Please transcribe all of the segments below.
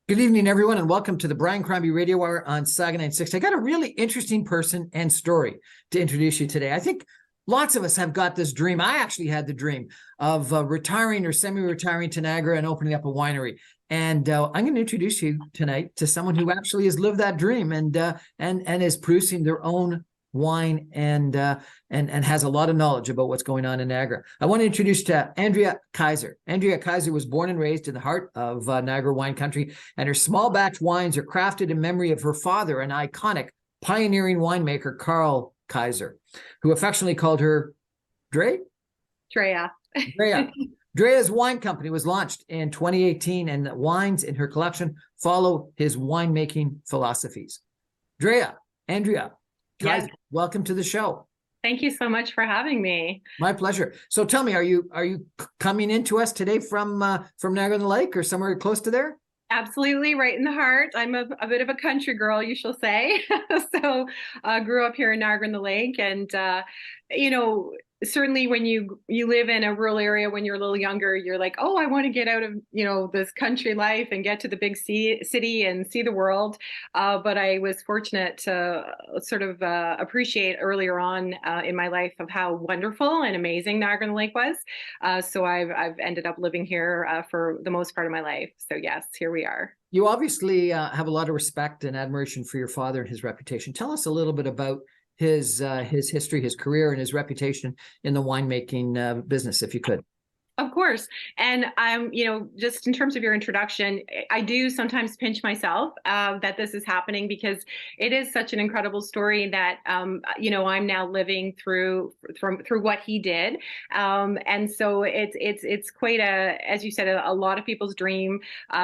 Good evening, everyone, and welcome to the Brian Crombie Radio Hour on Saga 960. I got a really interesting person and story to introduce you today. I think lots of us have got this dream. I actually had the dream of retiring or semi-retiring to Niagara and opening up a winery. And I'm going to introduce you tonight to someone who actually has lived that dream and is producing their own wine and has a lot of knowledge about what's going on in Niagara. I want to introduce to Drea Kaiser. Drea Kaiser was born and raised in the heart of Niagara wine country, and her small batch wines are crafted in memory of her father, an iconic pioneering winemaker, Carl Kaiser, who affectionately called her Drea. Drea. Drea's wine company was launched in 2018, and the wines in her collection follow his winemaking philosophies. Andrea Kaiser, Yes. welcome to the show. Thank you so much for having me. My pleasure. So tell me, are you coming into us today from Niagara on the Lake or somewhere close to there? Absolutely, right in the heart. I'm a bit of a country girl, you shall say. So grew up here in Niagara on the Lake, and you know, certainly when you live in a rural area when you're a little younger, you're like, oh, I want to get out of this country life and get to the big city and see the world. But I was fortunate to sort of appreciate earlier on in my life of how wonderful and amazing Niagara on the Lake was. So I've ended up living here for the most part of my life. So yes, here we are. You obviously have a lot of respect and admiration for your father and his reputation. Tell us a little bit about his history, his career, and his reputation in the winemaking business, if you could. Of course. And just in terms of your introduction, I do sometimes pinch myself that this is happening because it is such an incredible story that, I'm now living through what he did. And so it's quite as you said, a lot of people's dream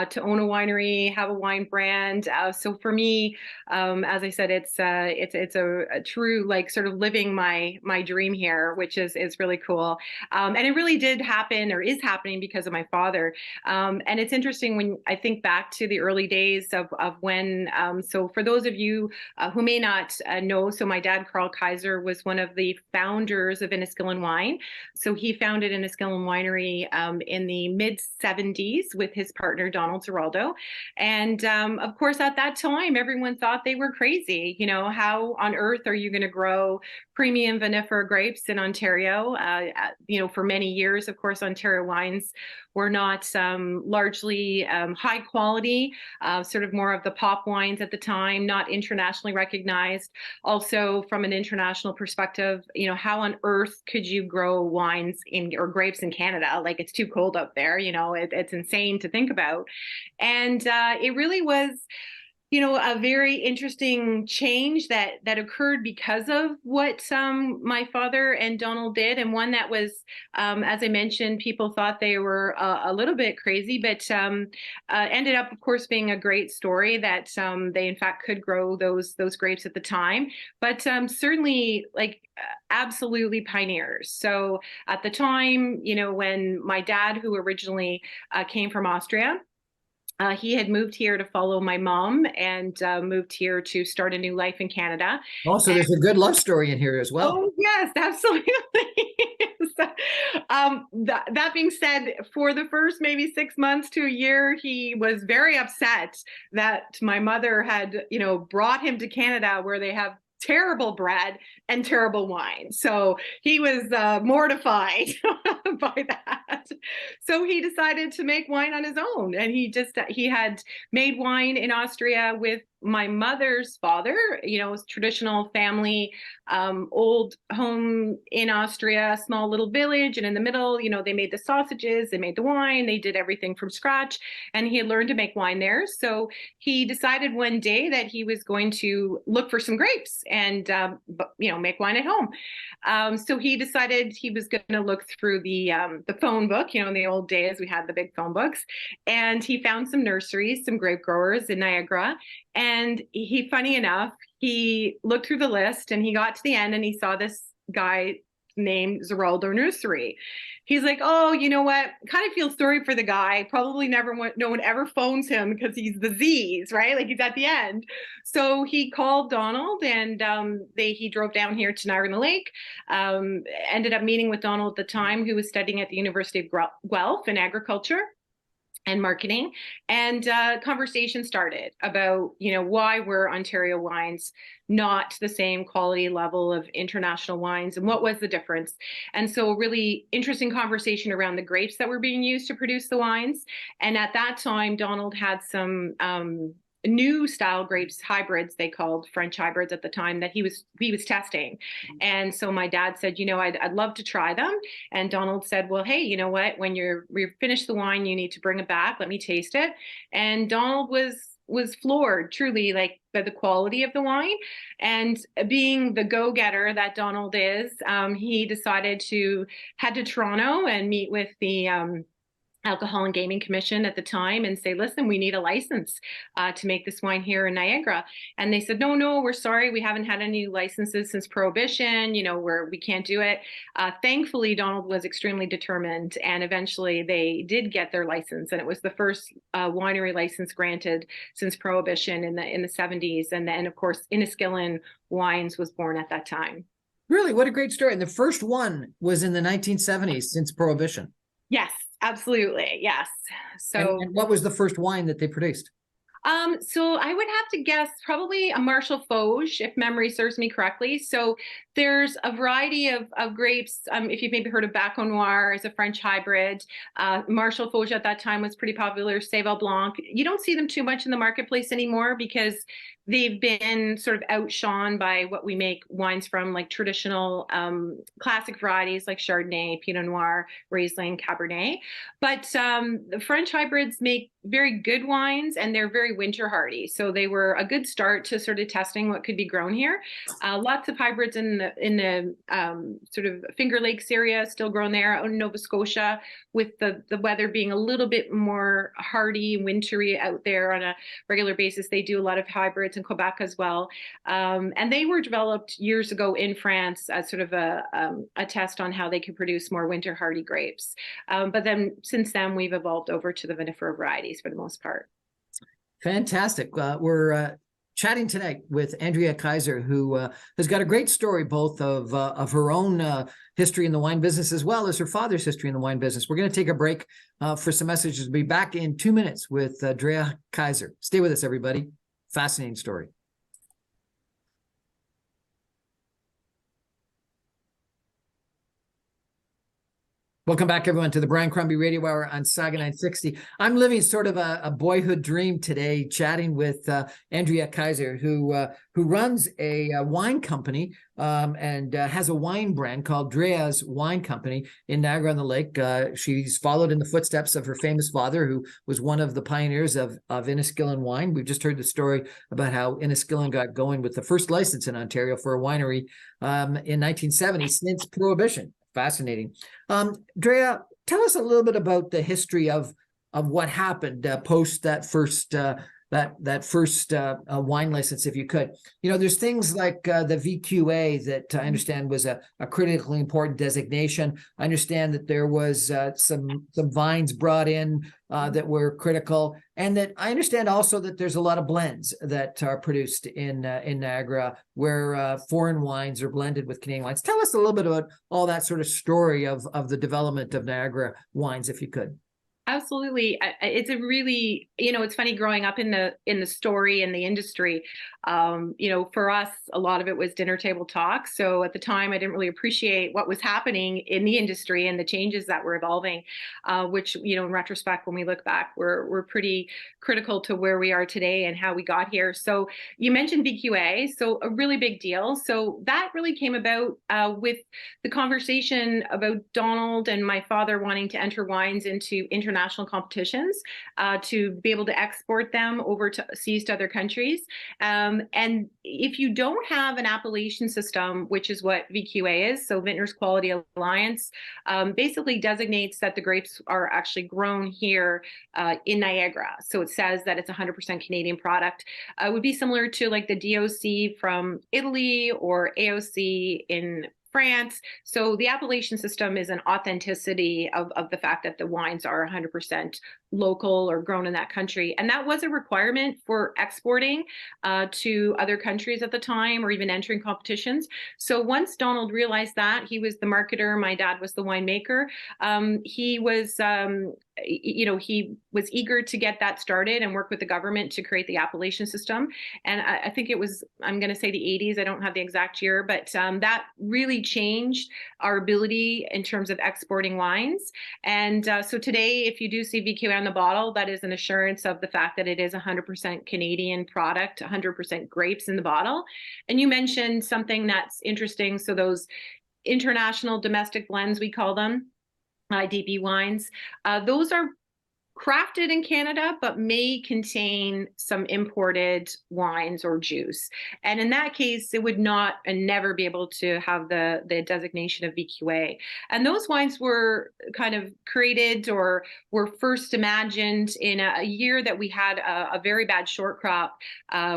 to own a winery, have a wine brand. So for me, as I said, it's a true, like, sort of living my dream here, which is really cool. And it really did happen, or is happening, because of my father. And it's interesting when I think back to the early days of when, so for those of you who may not know, so my dad, Carl Kaiser, was one of the founders of Inniskillen Wine. So he founded Inniskillen Winery in the mid-70s with his partner, Donald Zeraldo. And of course, at that time, everyone thought they were crazy. How on earth are you going to grow premium vinifera grapes in Ontario? For many years, of course, Ontario wines were not largely high quality, sort of more of the pop wines at the time, not internationally recognized. Also, from an international perspective, how on earth could you grow wines or grapes in Canada? Like, it's too cold up there. It's insane to think about. And it really was a very interesting change that occurred because of what my father and Donald did, and one that was, as I mentioned, people thought they were a little bit crazy, but ended up, of course, being a great story that they, in fact, could grow those grapes at the time. But certainly, like, absolutely pioneers. So at the time, when my dad, who originally came from Austria, he had moved here to follow my mom and moved here to start a new life in Canada. Also, there's a good love story in here as well. Oh, yes, absolutely. So, that being said, for the first maybe 6 months to a year, he was very upset that my mother had, brought him to Canada, where they have terrible bread and terrible wine. So he was mortified by that. So he decided to make wine on his own. And he had made wine in Austria with my mother's father, traditional family, old home in Austria, small little village. And in the middle, they made the sausages, they made the wine, they did everything from scratch. And he had learned to make wine there. So he decided one day that he was going to look for some grapes and, make wine at home. So he decided he was going to look through the phone book. In the old days, we had the big phone books. And he found some nurseries, some grape growers in Niagara. And funny enough, he looked through the list and he got to the end and he saw this guy named Zeraldo Nursery. He's like, oh, you know what? Kind of feel sorry for the guy. Probably no one ever phones him because he's the Z's, right? Like, he's at the end. So he called Donald and he drove down here to Niagara on the Lake. Ended up meeting with Donald at the time, who was studying at the University of Guelph in agriculture. and marketing, and conversation started about, why were Ontario wines not the same quality level of international wines, and what was the difference. And so a really interesting conversation around the grapes that were being used to produce the wines. And at that time, Donald had some new style grapes, hybrids, they called French hybrids at the time, that he was testing. And so my dad said, I'd love to try them. And Donald said, well, hey, you know what, when you're finished the wine, you need to bring it back, let me taste it. And Donald was floored, truly, like, by the quality of the wine. And being the go-getter that Donald is, he decided to head to Toronto and meet with the Alcohol and Gaming Commission at the time and say, listen, we need a license to make this wine here in Niagara. And they said, no, we're sorry, we haven't had any licenses since Prohibition, we can't do it. Thankfully, Donald was extremely determined, and eventually they did get their license, and it was the first winery license granted since Prohibition in the 70s. And then, of course, Inniskillin Wines was born at that time. Really, what a great story. And the first one was in the 1970s since Prohibition. Yes, absolutely. Yes. So, and what was the first wine that they produced? So I would have to guess probably a Marshall Foch, if memory serves me correctly. So there's a variety of grapes. If you've maybe heard of Bac Noir as a French hybrid, Marshall Foch at that time was pretty popular. Seyval Blanc. You don't see them too much in the marketplace anymore because they've been sort of outshone by what we make wines from, like traditional classic varieties like Chardonnay, Pinot Noir, Riesling, Cabernet. But the French hybrids make very good wines, and they're very winter hardy. So they were a good start to sort of testing what could be grown here. Lots of hybrids in the sort of Finger Lakes area still grown there, out in Nova Scotia, with the weather being a little bit more hardy, wintry out there on a regular basis. They do a lot of hybrids in Quebec as well. And they were developed years ago in France as sort of a test on how they could produce more winter hardy grapes. But then since then, we've evolved over to the vinifera varieties for the most part. Fantastic. We're chatting tonight with Drea Kaiser, who has got a great story, both of her own history in the wine business as well as her father's history in the wine business. We're going to take a break for some messages. We'll be back in 2 minutes with Drea Kaiser. Stay with us, everybody. Fascinating story. Welcome back, everyone, to the Brian Crombie Radio Hour on Saga 960. I'm living sort of a boyhood dream today, chatting with Drea Kaiser, who runs a wine company and has a wine brand called Drea's Wine Company in Niagara-on-the-Lake. She's followed in the footsteps of her famous father, who was one of the pioneers of Inniskillin wine. We've just heard the story about how Inniskillin got going with the first license in Ontario for a winery in 1970 since Prohibition. Fascinating. Drea, tell us a little bit about the history of what happened post that first wine license, if you could. There's things like the VQA that I understand was a critically important designation. I understand that there was some vines brought in that were critical, and that I understand also that there's a lot of blends that are produced in Niagara where foreign wines are blended with Canadian wines. Tell us a little bit about all that sort of story of the development of Niagara wines, if you could. Absolutely. It's a really, it's funny growing up in the story and the industry. For us, a lot of it was dinner table talk. So at the time, I didn't really appreciate what was happening in the industry and the changes that were evolving, which, in retrospect, when we look back, we're pretty critical to where we are today and how we got here. So you mentioned VQA, so a really big deal. So that really came about with the conversation about Donald and my father wanting to enter wines into international competitions to be able to export them overseas to other countries. And if you don't have an appellation system, which is what VQA is, so Vintners Quality Alliance, basically designates that the grapes are actually grown here in Niagara. So it says that it's 100% Canadian product. It would be similar to like the DOC from Italy or AOC in France. So the appellation system is an authenticity of the fact that the wines are 100% local or grown in that country. And that was a requirement for exporting to other countries at the time, or even entering competitions. So once Donald realized that, he was the marketer, my dad was the winemaker, he was he was eager to get that started and work with the government to create the appellation system. And I think it was, I'm going to say the 80s. I don't have the exact year, but that really changed our ability in terms of exporting wines. And so today, if you do see VQA on the bottle, that is an assurance of the fact that it is 100% Canadian product, 100% grapes in the bottle. And you mentioned something that's interesting. So those international domestic blends, we call them, IDB wines, those are crafted in Canada, but may contain some imported wines or juice. And in that case, it would not and never be able to have the designation of VQA. And those wines were kind of created or were first imagined in a year that we had a very bad short crop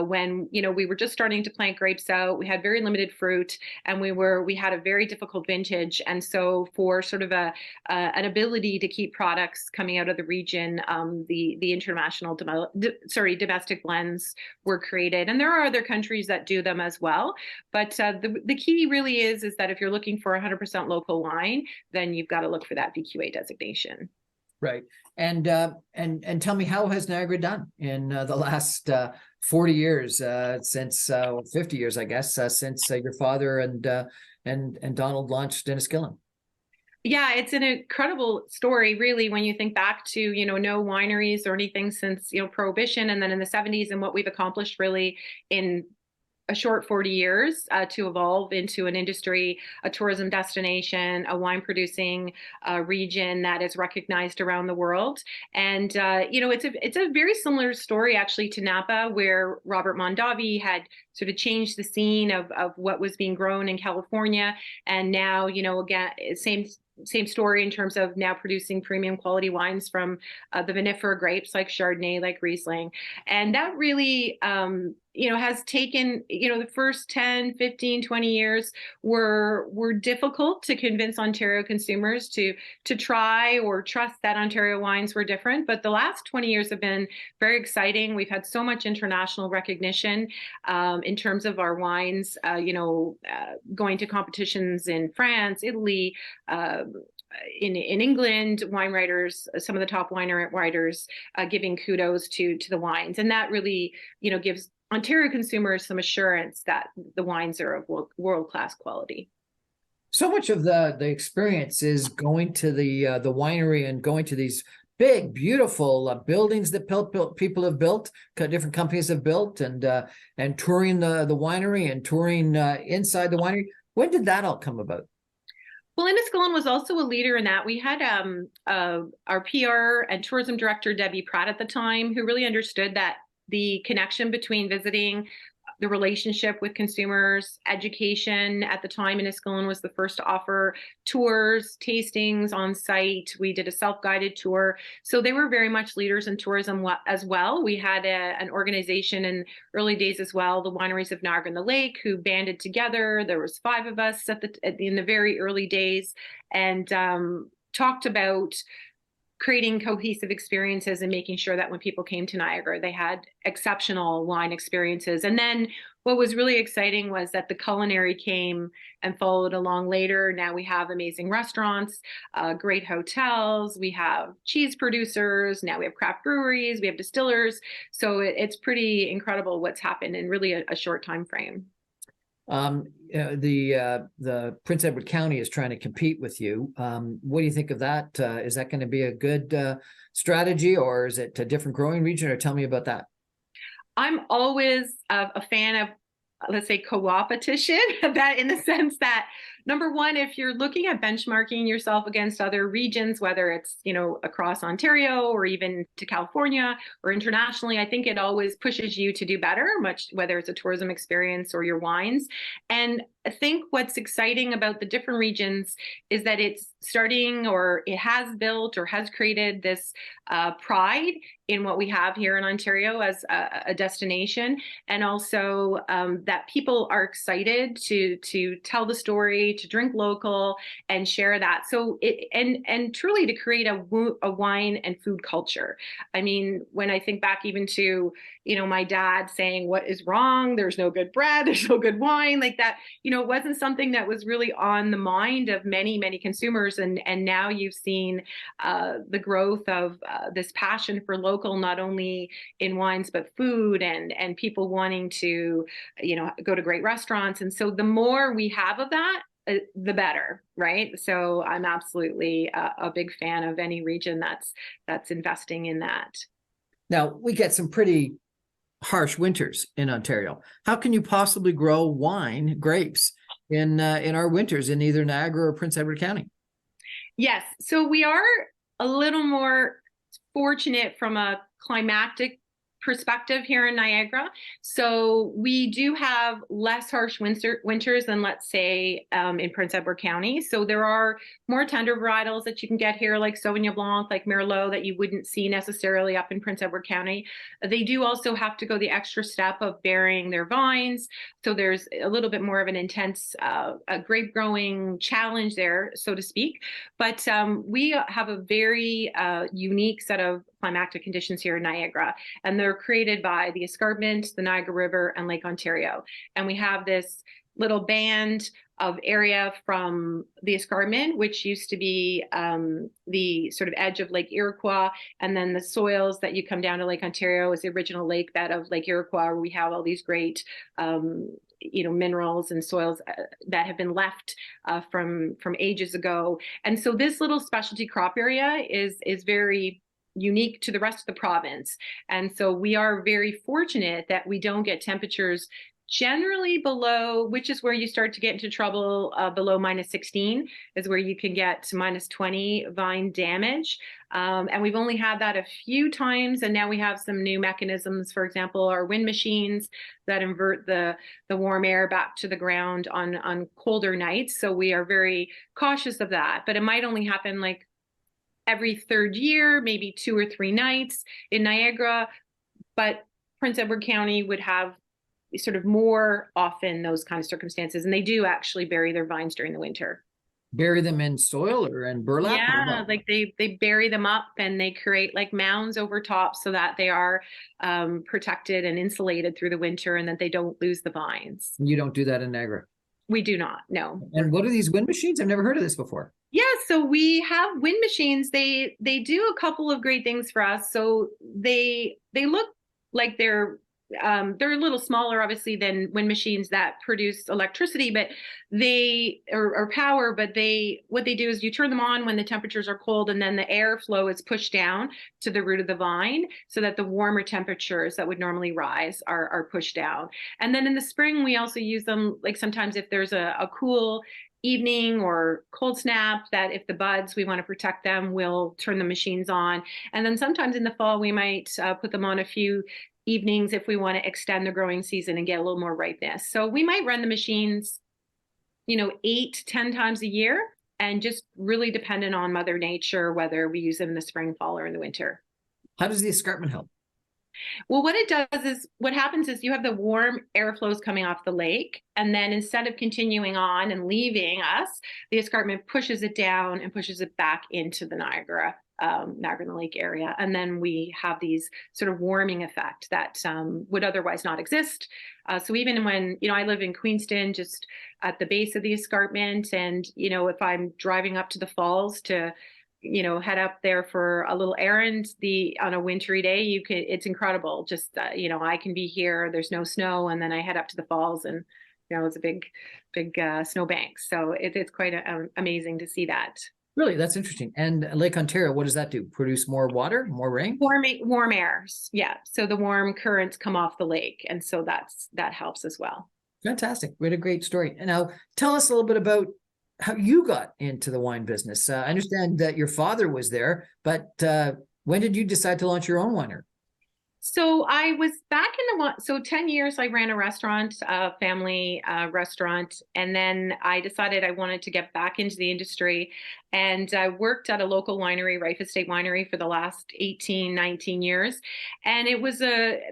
when, we were just starting to plant grapes out. We had very limited fruit, and we had a very difficult vintage. And so for sort of an ability to keep products coming out of the region, the international domestic blends were created, and there are other countries that do them as well. But the key really is that if you're looking for 100% local wine, then you've got to look for that VQA designation. Right, and tell me, how has Niagara done in the last 40 years, since 50 years, I guess, since your father and Donald launched Enniskillen? Yeah, it's an incredible story, really, when you think back to, no wineries or anything since, Prohibition, and then in the 70s, and what we've accomplished really in a short 40 years to evolve into an industry, a tourism destination, a wine producing region that is recognized around the world. And, it's a very similar story actually to Napa, where Robert Mondavi had sort of changed the scene of what was being grown in California. And now, again, same story in terms of now producing premium quality wines from the vinifera grapes like Chardonnay, like Riesling. And that really, has taken, the first 10, 15, 20 years were difficult to convince Ontario consumers to try or trust that Ontario wines were different. But the last 20 years have been very exciting. We've had so much international recognition in terms of our wines, going to competitions in France, Italy, in England, wine writers, some of the top wine writers, giving kudos to the wines. And that really, gives Ontario consumers some assurance that the wines are of world-class quality. So much of the experience is going to the winery and going to these big, beautiful buildings that people have built, different companies have built, and touring the winery and touring inside the winery. When did that all come about? Well, Enniskillen was also a leader in that. We had our PR and tourism director, Debbie Pratt, at the time, who really understood that the connection between visiting, the relationship with consumers, education. At the time, Enniskillen was the first to offer tours, tastings on site. We did a self-guided tour. So they were very much leaders in tourism as well. We had an organization in early days as well, the Wineries of Niagara and the Lake, who banded together. There was 5 of us in the very early days, and talked about creating cohesive experiences and making sure that when people came to Niagara, they had exceptional wine experiences. And then what was really exciting was that the culinary came and followed along later. Now we have amazing restaurants, great hotels, we have cheese producers, now we have craft breweries, we have distillers. So it's pretty incredible what's happened in really a short time frame. The Prince Edward County is trying to compete with you. What do you think of that? Is that going to be a good strategy, or is it a different growing region? Or tell me about that. I'm always a fan of, let's say, co-opetition, that in the sense that, number one, if you're looking at benchmarking yourself against other regions, whether it's, across Ontario or even to California or internationally, I think it always pushes you to do better, whether it's a tourism experience or your wines. And I think what's exciting about the different regions is that it's starting, or it has built or has created this pride in what we have here in Ontario as a destination, and also that people are excited to tell the story, to drink local and share that. So and truly to create a wine and food culture. I mean, when I think back even to, my dad saying, what is wrong? There's no good bread, there's no good wine, like that, it wasn't something that was really on the mind of many, many consumers. And now you've seen the growth of this passion for local, not only in wines, but food, and people wanting to, go to great restaurants. And so the more we have of that, the better, right? So I'm absolutely a big fan of any region that's investing in that. Now, we get some pretty harsh winters in Ontario. How can you possibly grow wine, grapes, in our winters in either Niagara or Prince Edward County? Yes, so we are a little more fortunate from a climatic perspective here in Niagara. So we do have less harsh winters than, let's say, in Prince Edward County. So there are more tender varietals that you can get here, like Sauvignon Blanc, like Merlot, that you wouldn't see necessarily up in Prince Edward County. They do also have to go the extra step of bearing their vines. So there's a little bit more of an intense grape growing challenge there, so to speak. But we have a very unique set of climatic conditions here in Niagara, and they're created by the escarpment, the Niagara River, and Lake Ontario. And we have this little band of area from the escarpment, which used to be the sort of edge of Lake Iroquois, and then the soils that you come down to Lake Ontario is the original lake bed of Lake Iroquois, where we have all these great minerals and soils that have been left from ages ago. And so this little specialty crop area is very unique to the rest of the province. And so we are very fortunate that we don't get temperatures generally below, which is where you start to get into trouble, below -16 is where you can get to -20 vine damage. And we've only had that a few times. And now we have some new mechanisms, for example, our wind machines that invert the warm air back to the ground on colder nights. So we are very cautious of that, but it might only happen like every third year, maybe 2 or 3 nights in Niagara, but Prince Edward County would have sort of more often those kind of circumstances, and they do actually bury their vines during the winter. Bury them in soil or in burlap? Yeah, like they bury them up and they create like mounds over top so that they are protected and insulated through the winter, and that they don't lose the vines. You don't do that in Niagara? We do not, no. And what are these wind machines? I've never heard of this before. Yeah, so we have wind machines. They do a couple of great things for us. So they look like they're a little smaller, obviously, than wind machines that produce electricity, but or power. But what they do is you turn them on when the temperatures are cold, and then the airflow is pushed down to the root of the vine, so that the warmer temperatures that would normally rise are pushed down. And then in the spring, we also use them, like sometimes if there's a cool evening or cold snap, that if the buds, we want to protect them, we'll turn the machines on. And then sometimes in the fall, we might put them on a few evenings if we want to extend the growing season and get a little more ripeness. So we might run the machines, 8, 10 times a year, and just really dependent on Mother Nature, whether we use them in the spring, fall, or in the winter. How does the escarpment help? Well, what happens is you have the warm airflows coming off the lake, and then instead of continuing on and leaving us, the escarpment pushes it down and pushes it back into the Niagara Lake area. And then we have these sort of warming effect that would otherwise not exist. So even when, I live in Queenston, just at the base of the escarpment, and, if I'm driving up to the falls to head up there for a little errand on a wintry day, it's incredible. Just, I can be here, there's no snow, and then I head up to the falls, and, it's a big snow bank. So it's quite amazing to see that. Really, that's interesting. And Lake Ontario, what does that do? Produce more water, more rain? Warm air. Yeah. So the warm currents come off the lake. And so that helps as well. Fantastic. We had a great story. And now tell us a little bit about how you got into the wine business. I understand that your father was there, but when did you decide to launch your own winery? So I was back so 10 years I ran a restaurant, a family restaurant. And then I decided I wanted to get back into the industry. And I worked at a local winery, Rife Estate Winery, for the last 18, 19 years. And it was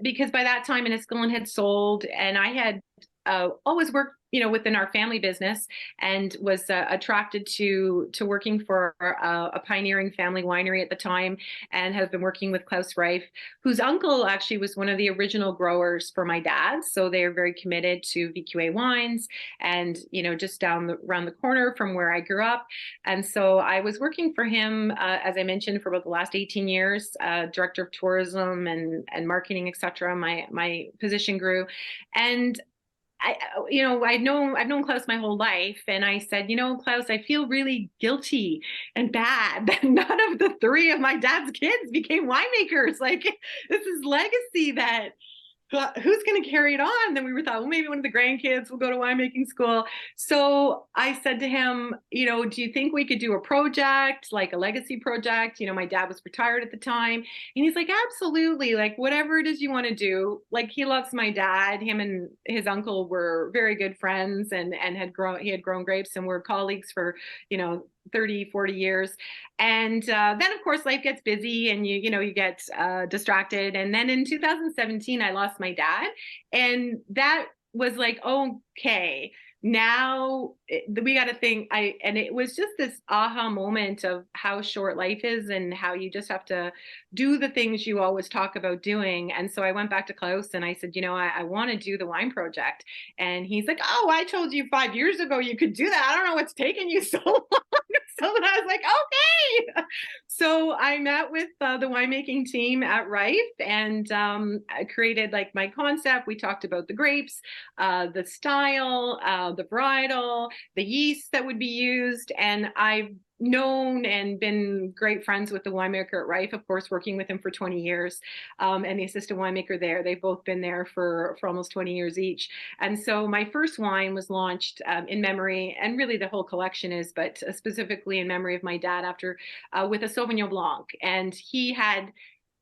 because by that time Enniskillen had sold, and I had always worked, within our family business, and was attracted to working for a pioneering family winery at the time, and have been working with Klaus Reif, whose uncle actually was one of the original growers for my dad. So they are very committed to VQA wines, and just around the corner from where I grew up. And so I was working for him, as I mentioned, for about the last 18 years, director of tourism and marketing, etc. My position grew, and I've known Klaus my whole life, and I said, Klaus, I feel really guilty and bad that none of the three of my dad's kids became winemakers. Like, this is legacy that who's going to carry it on? Then we thought, well, maybe one of the grandkids will go to winemaking school. So I said to him, do you think we could do a project, like a legacy project? My dad was retired at the time. And he's like, absolutely. Like, whatever it is you want to do. Like, he loves my dad. Him and his uncle were very good friends, and he had grown grapes, and were colleagues for, 30, 40 years. And then, of course, life gets busy, and you get distracted. And then in 2017, I lost my dad. And that was like, okay, now we got to think. And it was just this aha moment of how short life is, and how you just have to do the things you always talk about doing. And so I went back to Klaus and I said, I want to do the wine project. And he's like, oh, I told you 5 years ago you could do that. I don't know what's taking you so long. So then I was like, okay. So I met with the winemaking team at Rife, and I created like my concept. We talked about the grapes, the style, the varietal, the yeast that would be used. And I've known and been great friends with the winemaker at Rife, of course, working with him for 20 years, and the assistant winemaker there. They've both been there for almost 20 years each. And so my first wine was launched in memory, and really the whole collection is, but specifically in memory of my dad, after with a Sauvignon Blanc. And he had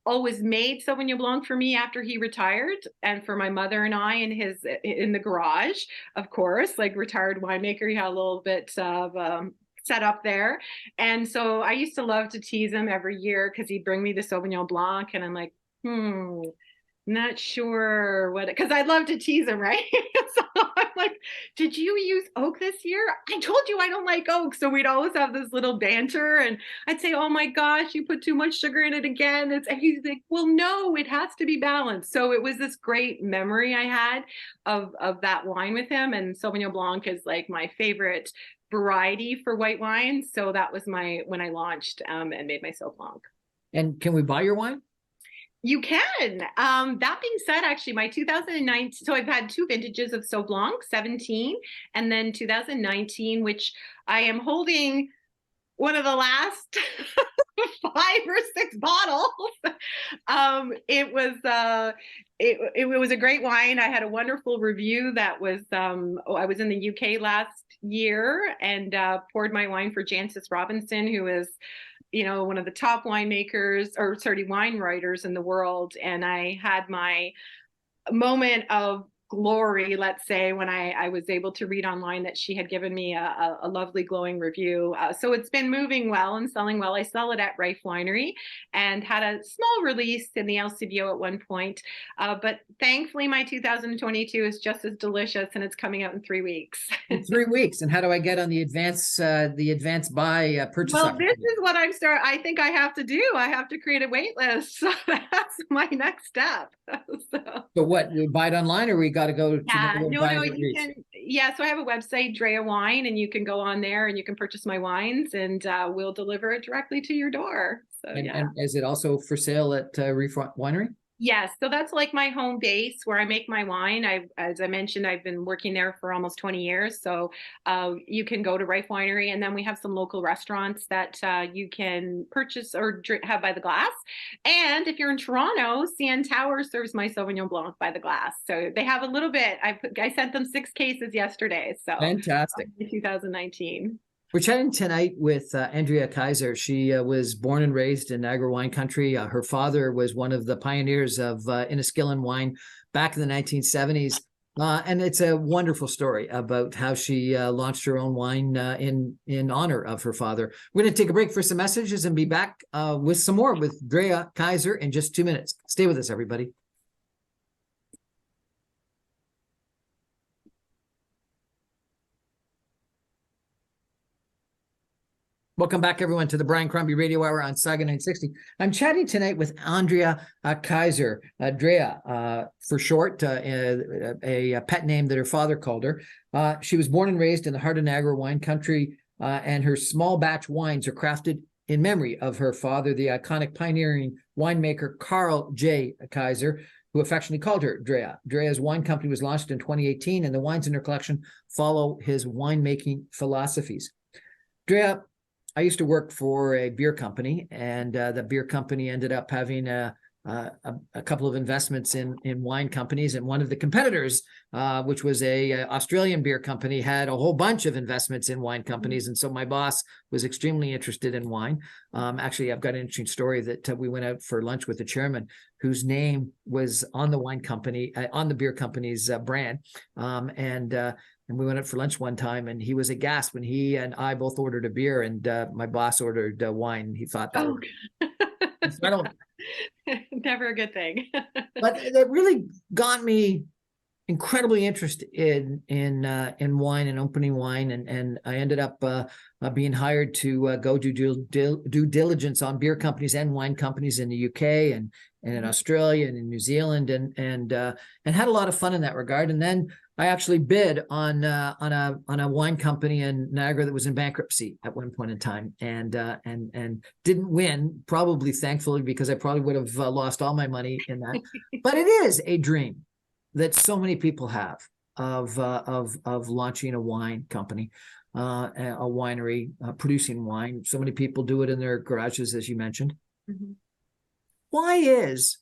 always made Sauvignon Blanc for me after he retired, and for my mother and I in the garage, of course, like retired winemaker. He had a little bit of set up there. And so I used to love to tease him every year, because he'd bring me the Sauvignon Blanc, and I'm like, not sure what, because I'd love to tease him, right? So I'm like, did you use oak this year? I told you I don't like oak. So we'd always have this little banter, and I'd say, oh my gosh, you put too much sugar in it again. And he's like, well, no, it has to be balanced. So it was this great memory I had of that wine with him. And Sauvignon Blanc is like my favorite variety for white wine. So that was when I launched and made my Sauv Blanc. And can we buy your wine? You can. That being said, actually, my 2009, so I've had two vintages of Sauv Blanc, 17, and then 2019, which I am holding one of the last 5 or 6 bottles. It was a great wine. I had a wonderful review that was, I was in the UK last year, and poured my wine for Jancis Robinson, who is one of the top wine writers in the world. And I had my moment of glory, let's say, when I was able to read online that she had given me a lovely glowing review. So it's been moving well and selling well. I sell it at Rife Winery, and had a small release in the LCBO at one point. But thankfully, my 2022 is just as delicious, and it's coming out in 3 weeks. In 3 weeks. And how do I get on the advance buy purchase? Well, this is what I think I have to do. I have to create a wait list. So that's my next step. So what, we buy it online, or we got to go to you can. Yeah, so I have a website, Drea Wine, and you can go on there and you can purchase my wines, and we'll deliver it directly to your door. So and is it also for sale at Rife Winery? Yes, so that's like my home base where I make my wine. As I mentioned, I've been working there for almost 20 years. So you can go to Rife Winery, and then we have some local restaurants that you can purchase or have by the glass. And if you're in Toronto, CN Tower serves my Sauvignon Blanc by the glass. So they have a little bit. I sent them 6 cases yesterday. So fantastic. 2019. We're chatting tonight with Drea Kaiser. She was born and raised in Niagara wine country. Her father was one of the pioneers of Inniskillen wine back in the 1970s. And it's a wonderful story about how she launched her own wine in honor of her father. We're going to take a break for some messages and be back with some more with Drea Kaiser in just 2 minutes. Stay with us, everybody. Welcome back, everyone, to the Brian Crombie Radio Hour on Saga 960. I'm chatting tonight with Drea Kaiser, Drea for short, a pet name that her father called her. She was born and raised in the heart of Niagara wine country, and her small batch wines are crafted in memory of her father, the iconic pioneering winemaker Carl J. Kaiser, who affectionately called her Drea. Drea's wine company was launched in 2018, and the wines in her collection follow his winemaking philosophies. Drea, I used to work for a beer company, and the beer company ended up having a couple of investments in wine companies, and one of the competitors, which was a Australian beer company, had a whole bunch of investments in wine companies, and so my boss was extremely interested in wine. Actually, I've got an interesting story that we went out for lunch with the chairman, whose name was on the wine company, on the beer company's brand, and we went out for lunch one time, and he was aghast when he and I both ordered a beer, and my boss ordered wine. He thought that. I don't. Never a good thing. But it really got me incredibly interested in wine and opening wine, and I ended up being hired to go do due diligence on beer companies and wine companies in the UK and in Australia and in New Zealand, and had a lot of fun in that regard. And then I actually bid on a wine company in Niagara that was in bankruptcy at one point in time, and didn't win, probably thankfully, because I probably would have lost all my money in that. But it is a dream that so many people have of launching a wine company, a winery, producing wine. So many people do it in their garages, as you mentioned. Mm-hmm. Why is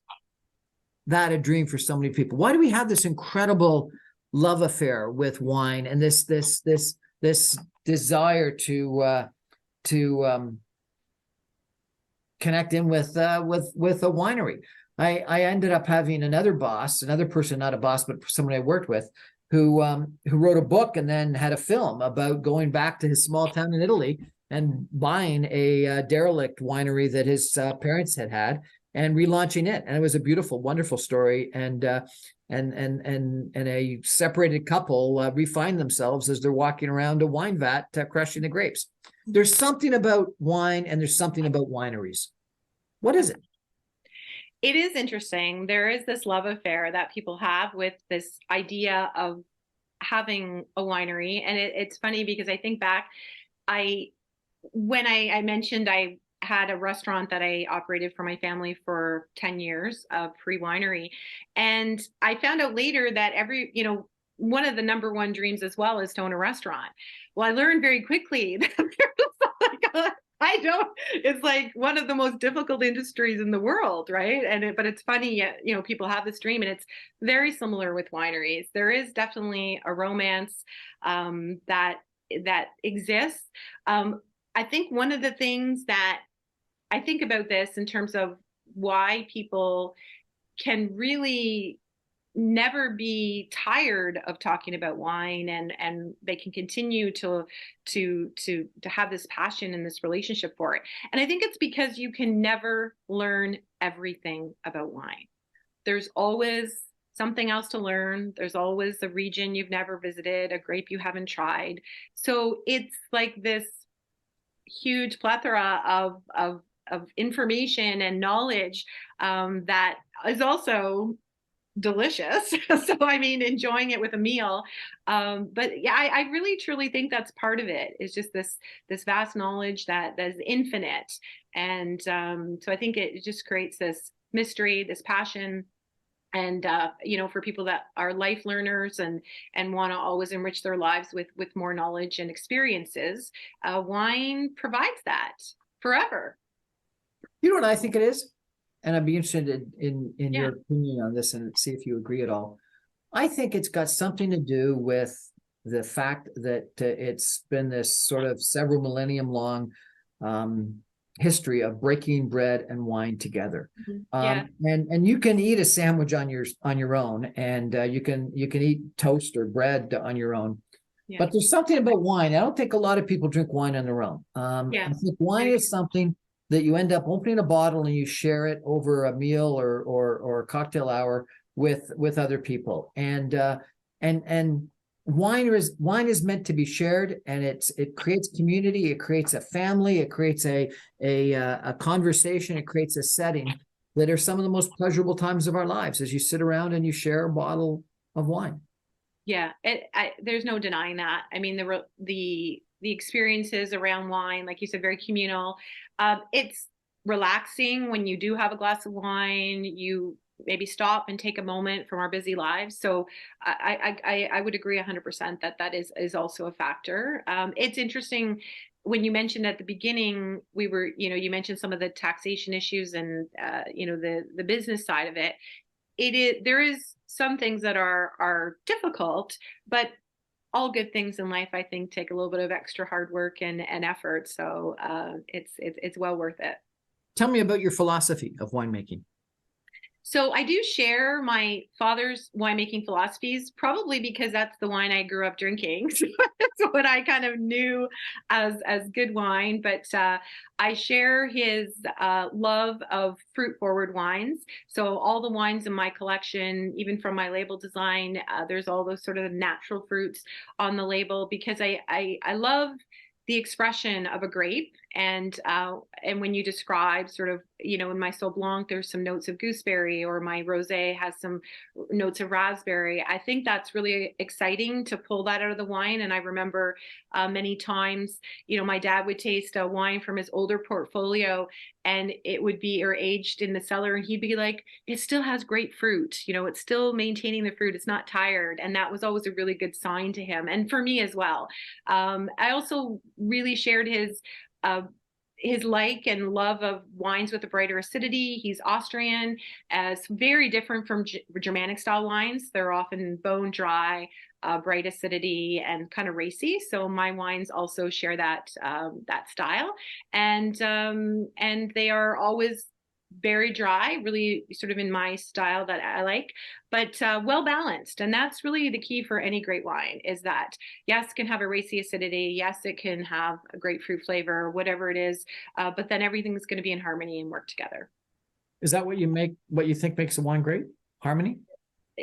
that a dream for so many people? Why do we have this incredible love affair with wine and this desire to connect in with a winery? I ended up having another person, not a boss, but someone I worked with, who wrote a book and then had a film about going back to his small town in Italy and buying a derelict winery that his parents had and relaunching it. And it was a beautiful, wonderful story. And a separated couple refined themselves as they're walking around a wine vat crushing the grapes. There's something about wine, and there's something about wineries. What is it? It is interesting. There is this love affair that people have with this idea of having a winery. And it's funny because I think back, when I mentioned I had a restaurant that I operated for my family for 10 years, a pre-winery. And I found out later that one of the number one dreams as well is to own a restaurant. Well, I learned very quickly that it's like one of the most difficult industries in the world, right? But it's funny, people have this dream, and it's very similar with wineries. There is definitely a romance that exists. I think one of the things that I think about this in terms of why people can really never be tired of talking about wine, and they can continue to have this passion and this relationship for it. And I think it's because you can never learn everything about wine. There's always something else to learn. There's always a region you've never visited, a grape you haven't tried. So it's like this huge plethora of information and knowledge that is also delicious. So I mean, enjoying it with a meal. But yeah, I really truly think that's part of it, is just this vast knowledge that is infinite. And so I think it just creates this mystery, this passion. And for people that are life learners and want to always enrich their lives with more knowledge and experiences, wine provides that forever. You know what I think it is? And I'd be interested in your opinion on this and see if you agree at all. I think it's got something to do with the fact that it's been this sort of several millennium long history of breaking bread and wine together. And you can eat a sandwich on your own, and you can eat toast or bread on your own. But there's something about wine. I don't think a lot of people drink wine on their own. I think wine is something that you end up opening a bottle and you share it over a meal or a cocktail hour with other people. And wine is meant to be shared, and it creates community, it creates a family, it creates a conversation, it creates a setting that are some of the most pleasurable times of our lives as you sit around and you share a bottle of wine. Yeah, there's no denying that. I mean, the experiences around wine, like you said, very communal. It's relaxing when you do have a glass of wine. You maybe stop and take a moment from our busy lives. So I would agree 100% that that is also a factor. It's interesting when you mentioned at the beginning, you mentioned some of the taxation issues and the business side of it. There is some things that are difficult, but all good things in life, I think, take a little bit of extra hard work and effort. So it's well worth it. Tell me about your philosophy of winemaking. So I do share my father's winemaking philosophies, probably because that's the wine I grew up drinking. So that's what I kind of knew as good wine. But I share his love of fruit forward wines. So all the wines in my collection, even from my label design, there's all those sort of natural fruits on the label, because I love the expression of a grape. And when you describe sort of, in my Sauv Blanc, there's some notes of gooseberry, or my rosé has some notes of raspberry. I think that's really exciting to pull that out of the wine. And I remember many times, my dad would taste a wine from his older portfolio, and it would be aged in the cellar, and he'd be like, it still has great fruit, it's still maintaining the fruit, it's not tired. And that was always a really good sign to him, and for me as well. I also really shared his like and love of wines with a brighter acidity. He's Austrian, as very different from Germanic style wines. They're often bone dry, bright acidity, and kind of racy. So my wines also share that style, and they are always very dry, really sort of in my style that I like, but well balanced. And that's really the key for any great wine, is that yes, it can have a racy acidity, yes, it can have a grapefruit flavor, whatever it is, but then everything's going to be in harmony and work together. Is that what you think makes a wine great? Harmony?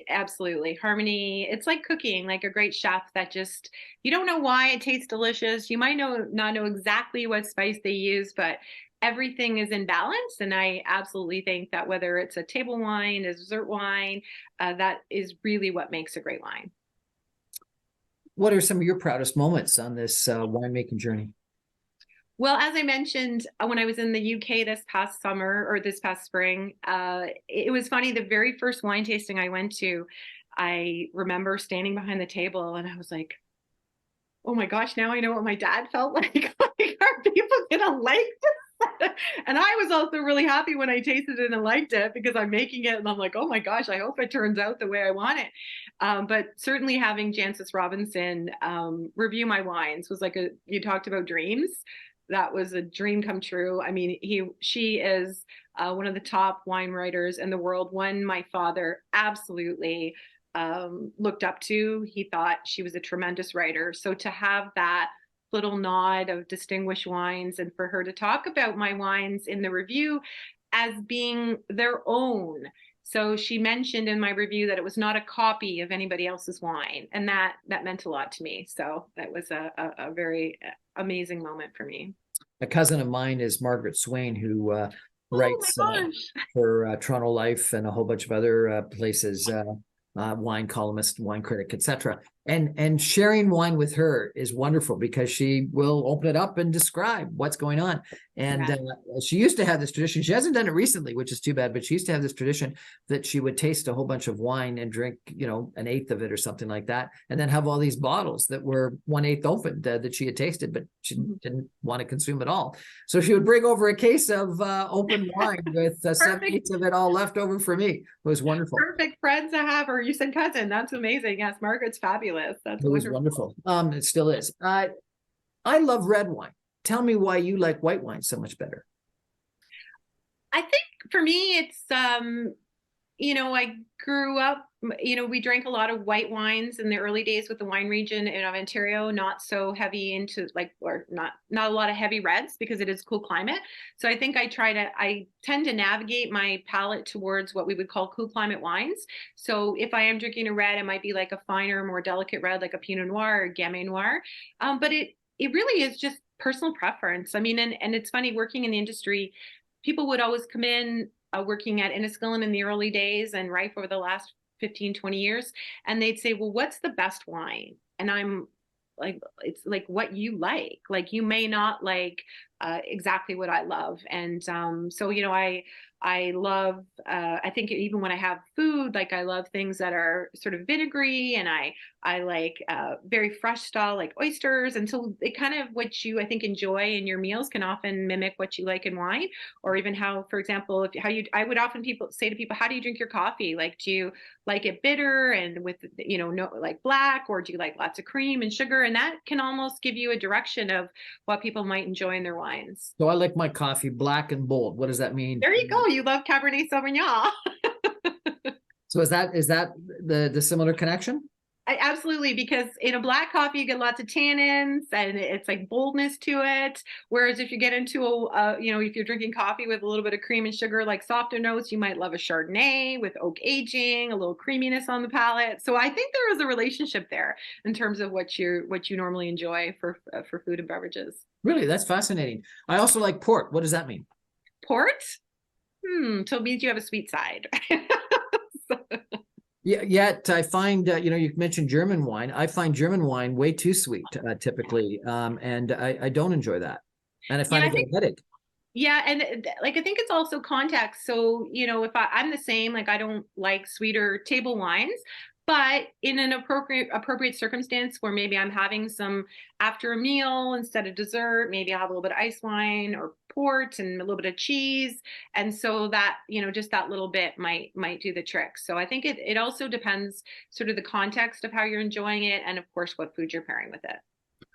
Absolutely. Harmony. It's like cooking, like a great chef that just, you don't know why it tastes delicious. You might not know exactly what spice they use, but everything is in balance. And I absolutely think that whether it's a table wine, a dessert wine, that is really what makes a great wine. What are some of your proudest moments on this winemaking journey? Well, as I mentioned, when I was in the UK this past summer, or this past spring, it was funny. The very first wine tasting I went to, I remember standing behind the table, and I was like, oh my gosh, now I know what my dad felt like. Like, are people gonna like this? And I was also really happy when I tasted it and liked it, because I'm making it and I'm like, oh my gosh, I hope it turns out the way I want it. But certainly having Jancis Robinson review my wines was like you talked about dreams. That was a dream come true. I mean, she is one of the top wine writers in the world, one my father absolutely looked up to. He thought she was a tremendous writer. So to have that little nod of distinguished wines, and for her to talk about my wines in the review as being their own. So she mentioned in my review that it was not a copy of anybody else's wine, and that meant a lot to me. So that was a very amazing moment for me. A cousin of mine is Margaret Swain, who writes for Toronto Life and a whole bunch of other places, wine columnist, wine critic, etc. And sharing wine with her is wonderful, because she will open it up and describe what's going on. And she used to have this tradition. She hasn't done it recently, which is too bad, but she used to have this tradition that she would taste a whole bunch of wine and drink, an eighth of it or something like that, and then have all these bottles that were 1/8 opened that she had tasted, but she didn't want to consume it all. So she would bring over a case of open wine with 7/8 of it all left over for me. It was wonderful. Perfect friends to have her. You said cousin. That's amazing. Yes, Margaret's fabulous. That's It was wonderful. It still is. I love red wine. Tell me why you like white wine so much better. I think for me, I grew up, we drank a lot of white wines in the early days with the wine region in Ontario, not so heavy into like, or not a lot of heavy reds because it is a cool climate. So I think I tend to navigate my palate towards what we would call cool climate wines. So if I am drinking a red, it might be like a finer, more delicate red, like a Pinot Noir or Gamay Noir. But it really is just personal preference. I mean, and it's funny working in the industry, people would always come in working at Enniskillen in the early days and Rife over the last 15, 20 years. And they'd say, well, what's the best wine? And I'm like, it's like what you like. Like you may not like exactly what I love. And so, I love, I think even when I have food, like I love things that are sort of vinegary and I like very fresh style, like oysters. And so it kind of what you, I think, enjoy in your meals can often mimic what you like in wine, or even how, for example, I would often say to people, how do you drink your coffee? Like, do you like it bitter and with, no, like black, or do you like lots of cream and sugar? And that can almost give you a direction of what people might enjoy in their wines. So I like my coffee black and bold. What does that mean? There you go. You love Cabernet Sauvignon. So is that the similar connection? Absolutely, because in a black coffee, you get lots of tannins and it's like boldness to it. Whereas if you get into if you're drinking coffee with a little bit of cream and sugar, like softer notes, you might love a Chardonnay with oak aging, a little creaminess on the palate. So I think there is a relationship there in terms of what you normally enjoy for food and beverages. Really, that's fascinating. I also like port. What does that mean? Port? So it means you have a sweet side. Yeah, yet I find you mentioned German wine. I find German wine way too sweet typically, and I don't enjoy that, and I Yeah, find I it think headache. Yeah, and like I think it's also context. So, if I'm the same, like I don't like sweeter table wines, but in an appropriate circumstance where maybe I'm having some after a meal instead of dessert, maybe I'll have a little bit of ice wine or port and a little bit of cheese. And so that, just that little bit might do the trick. So I think it also depends sort of the context of how you're enjoying it and of course what food you're pairing with it.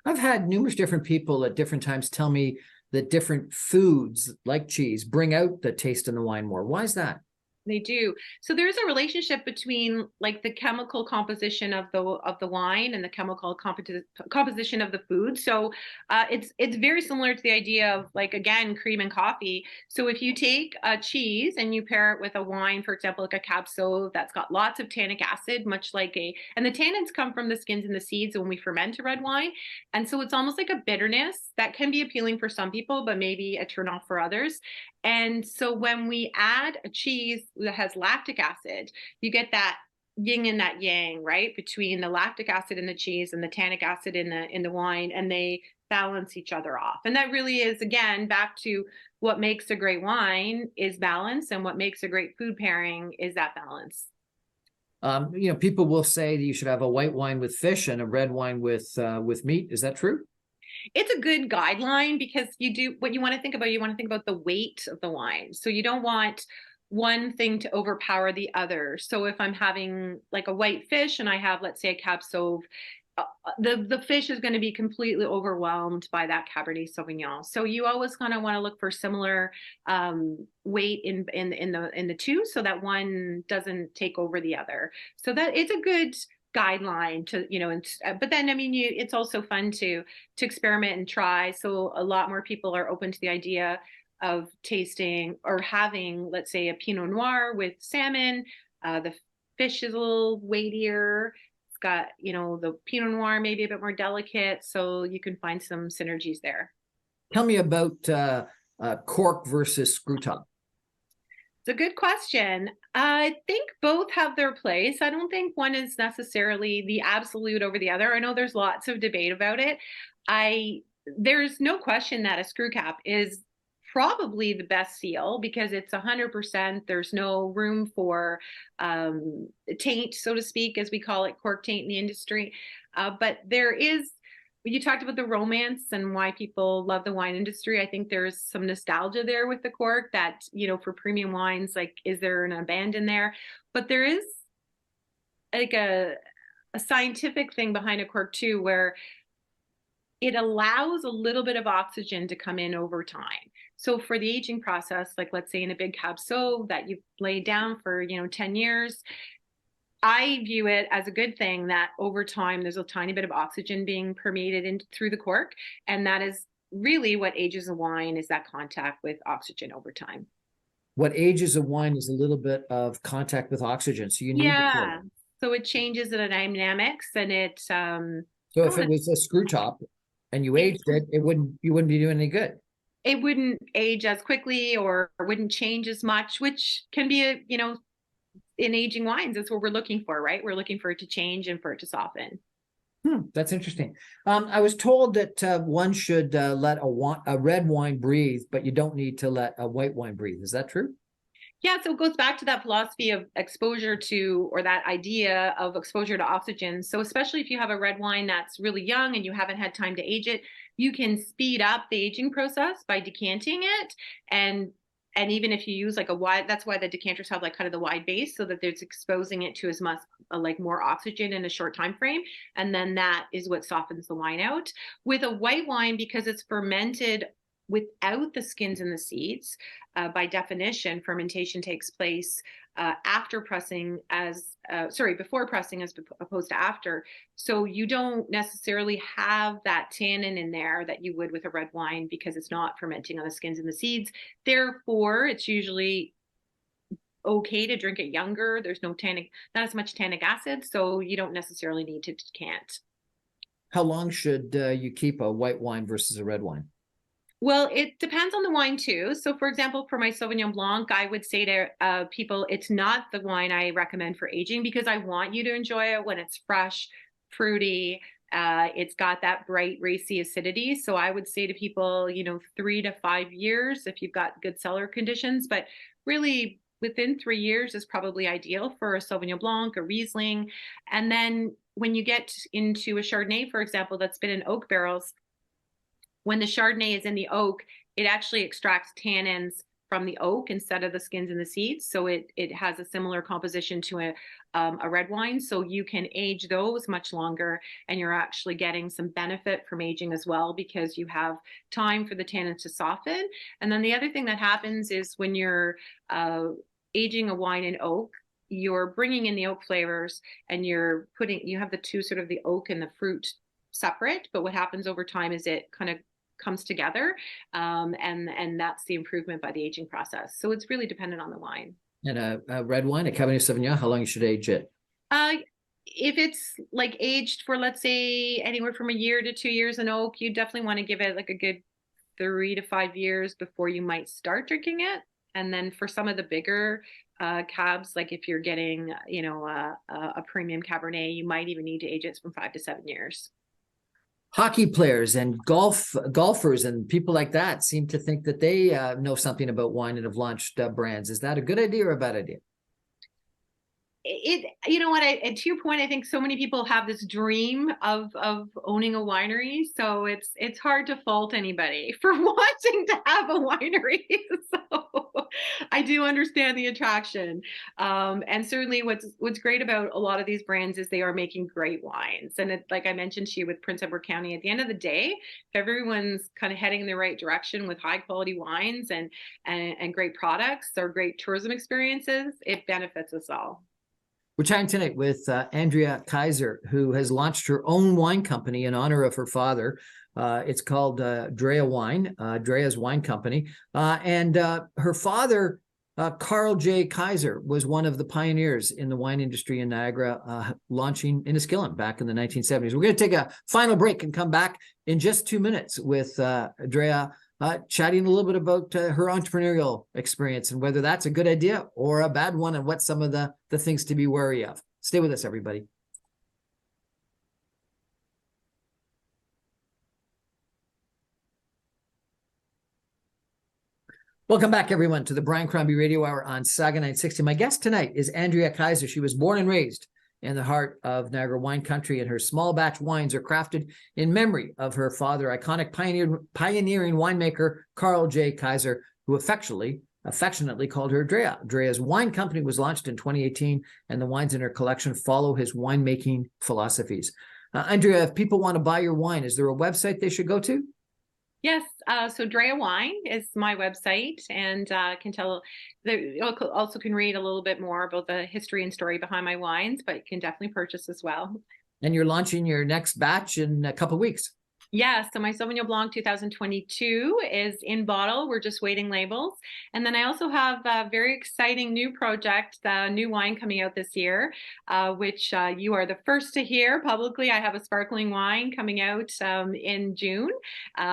I've had numerous different people at different times tell me that different foods like cheese bring out the taste in the wine more. Why is that? They do. So there's a relationship between like the chemical composition of the wine and the chemical composition of the food. So it's very similar to the idea of like again cream and coffee. So if you take a cheese and you pair it with a wine, for example, like a Cab Sauv that's got lots of tannic acid, and the tannins come from the skins and the seeds when we ferment a red wine, and so it's almost like a bitterness that can be appealing for some people, but maybe a turnoff for others. And so when we add a cheese that has lactic acid, you get that yin and that yang, right? Between the lactic acid in the cheese and the tannic acid in the wine, and they balance each other off. And that really is, again, back to what makes a great wine is balance, and what makes a great food pairing is that balance. People will say that you should have a white wine with fish and a red wine with meat. Is that true? It's a good guideline because what you want to think about. You want to think about the weight of the wine. So you don't want one thing to overpower the other. So if I'm having like a white fish and I have, let's say, a Cab Sauv, the fish is going to be completely overwhelmed by that Cabernet Sauvignon. So you always kind of want to look for similar weight in the two, so that one doesn't take over the other. So that it's a good guideline to but then I mean it's also fun to experiment and try. So a lot more people are open to the idea of tasting or having, let's say, a Pinot Noir with salmon. The fish is a little weightier. It's got the Pinot Noir maybe a bit more delicate, so you can find some synergies there. Tell me about cork versus screw top. It's a good question. I think both have their place. I don't think one is necessarily the absolute over the other. I know there's lots of debate about it. There's no question that a screw cap is probably the best seal because it's 100%. There's no room for taint, so to speak, as we call it, cork taint in the industry. But there is, you talked about the romance and why people love the wine industry. I think there's some nostalgia there with the cork that, for premium wines, like, is there an abandon there? But there is like a scientific thing behind a cork too, where it allows a little bit of oxygen to come in over time. So for the aging process, like let's say in a big cab sauv that you've laid down for 10 years, I view it as a good thing that over time there's a tiny bit of oxygen being permeated in through the cork, and that is really what ages a wine, is that contact with oxygen over time. What ages a wine is a little bit of contact with oxygen, so you need the cork. Yeah. So it changes the dynamics, and it So if it was a screw top and you aged it, you wouldn't be doing any good. it wouldn't age as quickly or wouldn't change as much, which can be in aging wines, that's what we're looking for, right? We're looking for it to change and for it to soften. That's interesting. I was told that one should let a red wine breathe, but you don't need to let a white wine breathe. Is that true? Yeah, so it goes back to that philosophy of exposure to, or that idea of exposure to oxygen. So especially if you have a red wine that's really young and you haven't had time to age it, you can speed up the aging process by decanting it. And even if you use like a wide, that's why the decanters have like kind of the wide base, so that there's exposing it to as much like more oxygen in a short time frame. And then that is what softens the wine out. With a white wine, because it's fermented without the skins and the seeds, by definition, fermentation takes place after pressing before pressing as opposed to after. So you don't necessarily have that tannin in there that you would with a red wine, because it's not fermenting on the skins and the seeds. Therefore, it's usually okay to drink it younger. There's not as much tannic acid, so you don't necessarily need to decant. How long should you keep a white wine versus a red wine? Well, it depends on the wine too. So for example, for my Sauvignon Blanc, I would say to people, it's not the wine I recommend for aging, because I want you to enjoy it when it's fresh, fruity. It's got that bright, racy acidity. So I would say to people, 3 to 5 years if you've got good cellar conditions, but really within 3 years is probably ideal for a Sauvignon Blanc, a Riesling. And then when you get into a Chardonnay, for example, that's been in oak barrels, when the Chardonnay is in the oak, it actually extracts tannins from the oak instead of the skins and the seeds. So it has a similar composition to a red wine. So you can age those much longer, and you're actually getting some benefit from aging as well, because you have time for the tannins to soften. And then the other thing that happens is when you're aging a wine in oak, you're bringing in the oak flavors, and you have the two, sort of the oak and the fruit separate. But what happens over time is it kind of comes together, and that's the improvement by the aging process. So it's really dependent on the wine. And a red wine, a Cabernet Sauvignon, how long you should age it? If it's like aged for, let's say, anywhere from a year to 2 years in oak, you definitely want to give it like a good 3 to 5 years before you might start drinking it. And then for some of the bigger cabs, like if you're getting a premium Cabernet, you might even need to age it from 5 to 7 years. Hockey players and golfers and people like that seem to think that they know something about wine and have launched brands. Is that a good idea or a bad idea? To your point, I think so many people have this dream of owning a winery, so it's hard to fault anybody for wanting to have a winery. So I do understand the attraction, and certainly what's great about a lot of these brands is they are making great wines. And like I mentioned to you with Prince Edward County, at the end of the day, if everyone's kind of heading in the right direction with high quality wines and great products or great tourism experiences, it benefits us all. We're chatting tonight with Drea Kaiser, who has launched her own wine company in honor of her father. It's called Drea Wine, Drea's Wine Company. And her father, Carl J. Kaiser, was one of the pioneers in the wine industry in Niagara, launching Inniskillen back in the 1970s. We're going to take a final break and come back in just 2 minutes with Drea, chatting a little bit about her entrepreneurial experience and whether that's a good idea or a bad one, and what some of the things to be wary of. Stay with us, everybody. Welcome back, everyone, to the Brian Crombie Radio Hour on Saga 960. My guest tonight is Drea Kaiser. She was born and raised in the heart of Niagara wine country, and her small batch wines are crafted in memory of her father, iconic pioneering winemaker Carl J. Kaiser, who affectionately called her Drea. Drea's wine company was launched in 2018, and the wines in her collection follow his winemaking philosophies. Drea, if people want to buy your wine, is there a website they should go to? Yes, so Drea Wine is my website, and you also can read a little bit more about the history and story behind my wines, but you can definitely purchase as well. And you're launching your next batch in a couple of weeks. Yeah, so my Sauvignon Blanc 2022 is in bottle. We're just waiting labels. And then I also have a very exciting new project, new wine coming out this year, which you are the first to hear publicly. I have a sparkling wine coming out in June,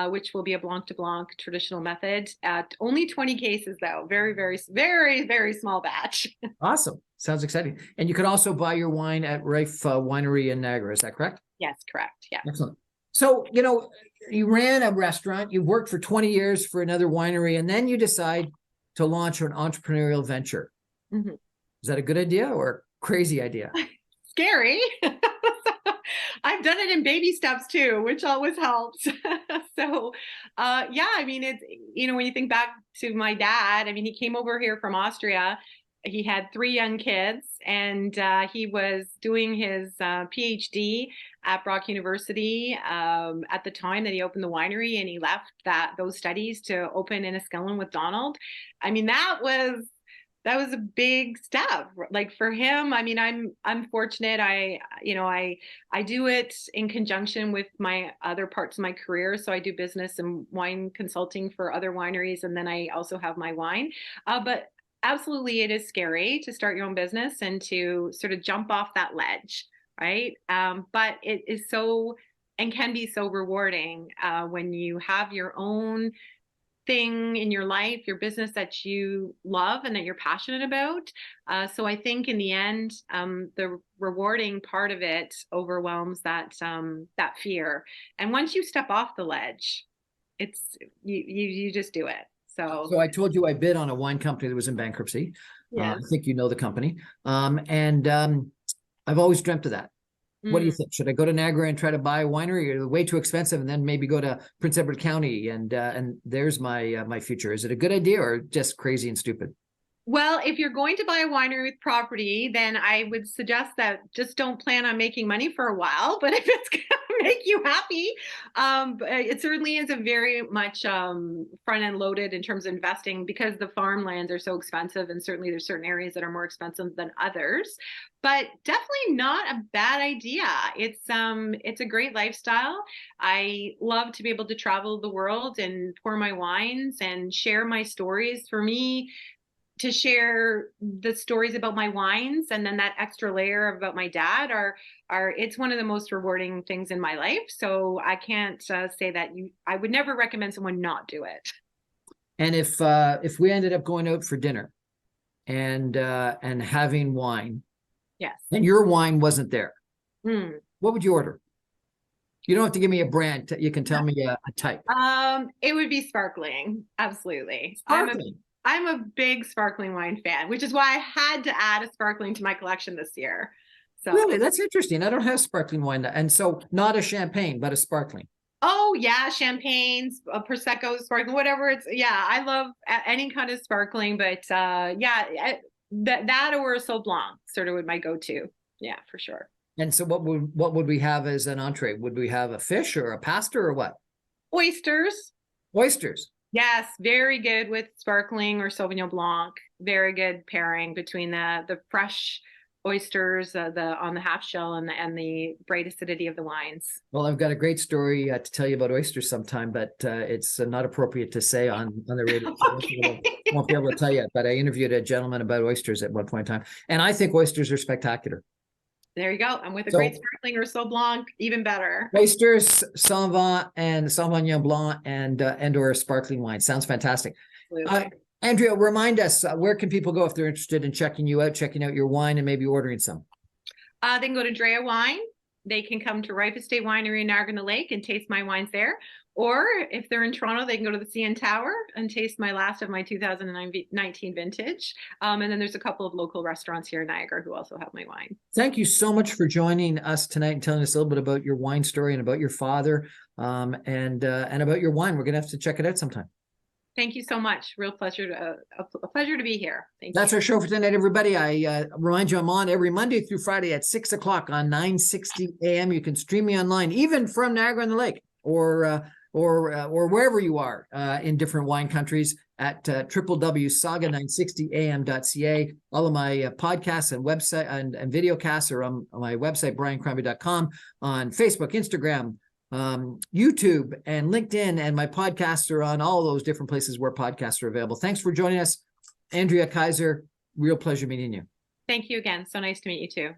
which will be a Blanc de Blanc traditional method at only 20 cases, though. Very, very, very, very small batch. Awesome. Sounds exciting. And you can also buy your wine at Rife Winery in Niagara. Is that correct? Yes, correct. Yeah. Excellent. So, you ran a restaurant, you worked for 20 years for another winery, and then you decide to launch an entrepreneurial venture. Mm-hmm. Is that a good idea or a crazy idea? Scary. I've done it in baby steps too, which always helps. So, yeah, I mean, it's, when you think back to my dad, I mean, he came over here from Austria. He had 3 young kids, and he was doing his PhD at Brock University at the time that he opened the winery, and he left those studies to open Enniskillen with Donald. I mean, that was a big step. Like for him, I mean, I'm fortunate. I do it in conjunction with my other parts of my career. So I do business and wine consulting for other wineries, and then I also have my wine. But absolutely, it is scary to start your own business and to sort of jump off that ledge, right? But it is so and can be so rewarding when you have your own thing in your life, your business that you love and that you're passionate about. So I think in the end, the rewarding part of it overwhelms that fear. And once you step off the ledge, it's you just do it. So I told you I bid on a wine company that was in bankruptcy. Yes. I think you know the company. And I've always dreamt of that. What do you think? Should I go to Niagara and try to buy a winery, or way too expensive, and then maybe go to Prince Edward County and there's my future? Is it a good idea or just crazy and stupid? Well, if you're going to buy a winery with property, then I would suggest that just don't plan on making money for a while. But if it's going to make you happy, it certainly is a very much front end loaded in terms of investing, because the farmlands are so expensive, and certainly there's certain areas that are more expensive than others. But definitely not a bad idea. It's a great lifestyle. I love to be able to travel the world and pour my wines and share my stories. For me, to share the stories about my wines and then that extra layer about my dad are it's one of the most rewarding things in my life. So I can't say that I would never recommend someone not do it. And if we ended up going out for dinner and having wine, yes, and your wine wasn't there, what would you order? You don't have to give me a brand. You can tell me a type. It would be sparkling. Absolutely. Sparkling. I'm a big sparkling wine fan, which is why I had to add a sparkling to my collection this year. So really, that's interesting. I don't have sparkling wine, and so not a champagne, but a sparkling. Oh yeah, champagnes, prosecco, sparkling, whatever. I love any kind of sparkling, but that or a Sauv Blanc sort of would my go-to. Yeah, for sure. And so what would we have as an entree? Would we have a fish or a pasta or what? Oysters. Oysters. Yes, very good with sparkling or Sauvignon Blanc. Very good pairing between the fresh oysters, on the half shell, and the bright acidity of the wines. Well, I've got a great story to tell you about oysters sometime, but it's not appropriate to say on the radio. Okay. I won't be able to tell you, but I interviewed a gentleman about oysters at one point in time, and I think oysters are spectacular. There you go. And with a great sparkling or Sauv Blanc, even better. Oysters, Sauvignon Blanc, and or sparkling wine. Sounds fantastic. Andrea, remind us, where can people go if they're interested in checking you out, checking out your wine, and maybe ordering some? They can go to Drea Wine. They can come to Rife Estate Winery in Niagara-on-the-Lake and taste my wines there. Or if they're in Toronto, they can go to the CN Tower and taste my last of my 2019 vintage. And then there's a couple of local restaurants here in Niagara who also have my wine. Thank you so much for joining us tonight and telling us a little bit about your wine story and about your father, and about your wine. We're going to have to check it out sometime. Thank you so much. Real pleasure a pleasure to be here. Thank you. That's our show for tonight, everybody. I remind you, I'm on every Monday through Friday at 6 o'clock on 960 AM. You can stream me online, even from Niagara-on-the-Lake, or or wherever you are in different wine countries at www.saga960am.ca. All of my podcasts and website and video casts are on my website, briancrombie.com, on Facebook, Instagram, YouTube, and LinkedIn, and my podcasts are on all those different places where podcasts are available. Thanks for joining us, Drea Kaiser. Real pleasure meeting you. Thank you again. So nice to meet you too.